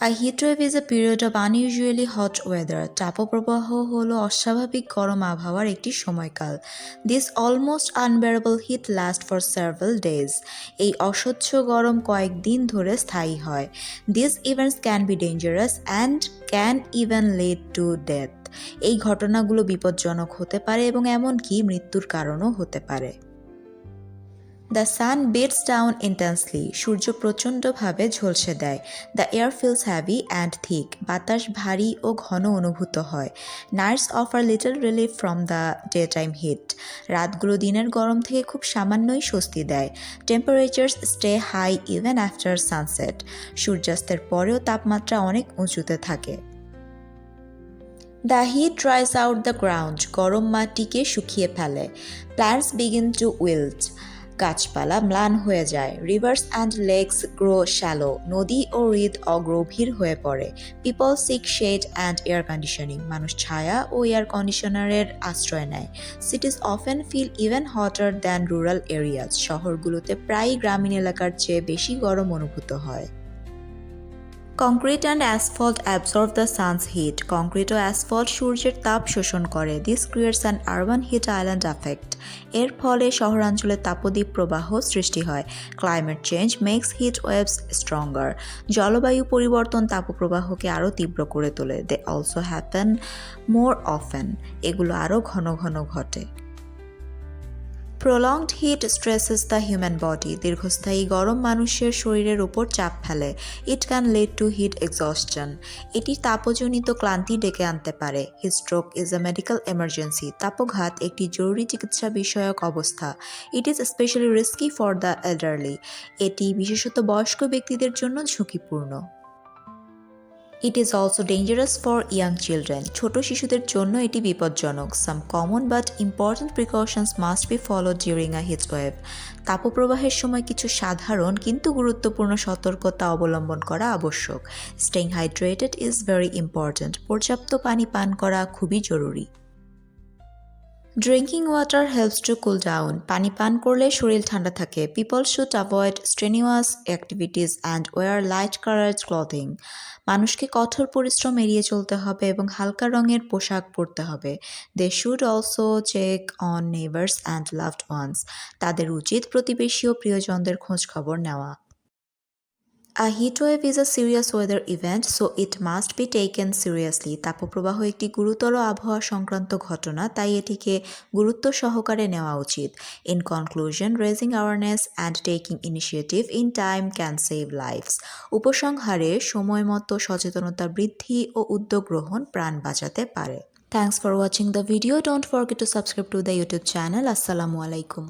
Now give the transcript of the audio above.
A heatwave is a period of unusually hot weather. তাপপ্রবাহ হলো অস্বাভাবিক গরম আবহাওয়ার একটি সময়কাল। This almost unbearable heat lasts for several days. এই অসহ্য গরম কয়েকদিন ধরে স্থায়ী হয়। These events can be dangerous and can even lead to death. এই ঘটনাগুলো বিপজ্জনক হতে পারে এবং এমনকি মৃত্যুর কারণও হতে পারে। The sun beats down intensely সূর্য প্রচণ্ডভাবে ঝলসে দেয়। The air fills heavy and thick বাতাস ভারী ও ঘন অনুভূত হয়। Nights offer little relief from the day time heat রাতগুলো দিনের গরম থেকে খুব সামান্যই স্বস্তি দেয়। Temperatures stay high even after sunset সূর্যাস্তের পরেও তাপমাত্রা অনেক উঁচুতে থাকে। The heat dries out the ground গরম মাটিকে শুকিয়ে ফেলে। প্ল্যান্টস বিগিন টু উইল্ট গাছপালা ম্লান হয়ে যায়। Rivers and lakes grow shallow নদী ও হ্রদ অগভীর হয়ে পড়ে। People seek shade and air conditioning মানুষ ছায়া ও এয়ার কন্ডিশনারের আশ্রয় নেয়। Cities often feel even hotter than rural areas শহরগুলোতে প্রায়ই গ্রামীণ এলাকার চেয়ে বেশি গরম অনুভূত হয়। Concrete and asphalt absorb the sun's heat concrete ও অ্যাসফল্ট সূর্যের তাপ শোষণ করে। This creates an urban heat island effect এর ফলে শহরাঞ্চলে তাপদ্বীপ প্রবাহ সৃষ্টি হয়। Climate change makes heat waves stronger জলবায়ু পরিবর্তন তাপপ্রবাহকে আরও তীব্র করে তোলে। They also happen more often এগুলো আরও ঘন ঘন ঘটে। Prolonged heat stresses the human body দীর্ঘস্থায়ী গরম মানুষের শরীরের উপর চাপ ফেলে। It can lead to heat exhaustion এটি তাপজনিত ক্লান্তি ডেকে আনতে পারে। Heatstroke is a medical emergency তাপঘাত একটি জরুরি চিকিৎসা বিষয়ক অবস্থা। It is especially risky for the elderly এটি বিশেষত বয়স্ক ব্যক্তিদের জন্য ঝুঁকিপূর্ণ। It is also dangerous for young children ছোট শিশুদের জন্য এটি বিপজ্জনক। Some common but important precautions must be followed during a heat wave তাপপ্রবাহের সময় কিছু সাধারণ কিন্তু গুরুত্বপূর্ণ সতর্কতা অবলম্বন করা আবশ্যক। Staying hydrated is very important পর্যাপ্ত পানি পান করা খুবই জরুরি। Drinking water helps to cool down পানি পান করলে শরীর ঠান্ডা থাকে। People should avoid strenuous activities and wear light coloured clothing মানুষকে কঠোর পরিশ্রম এড়িয়ে চলতে হবে এবং হালকা রঙের পোশাক পরতে হবে। They should also check on neighbours and loved ones তাদের উচিত প্রতিবেশী ও প্রিয়জনদের খোঁজ খবর নেওয়া। A heatwave is a serious weather event, so it must be taken seriously. তাপপ্রবাহ একটি গুরুতর আবহাওয়া সংক্রান্ত ঘটনা, তাই এটিকে গুরুত্ব সহকারে নেওয়া উচিত। In conclusion, raising awareness and taking initiative in time can save lives. উপসংহারে সময় মতো সচেতনতা বৃদ্ধি ও উদ্যোগ গ্রহণ প্রাণ বাঁচাতে পারে। Thanks for watching the video. Don't forget to subscribe to the YouTube channel. Assalamu alaikum.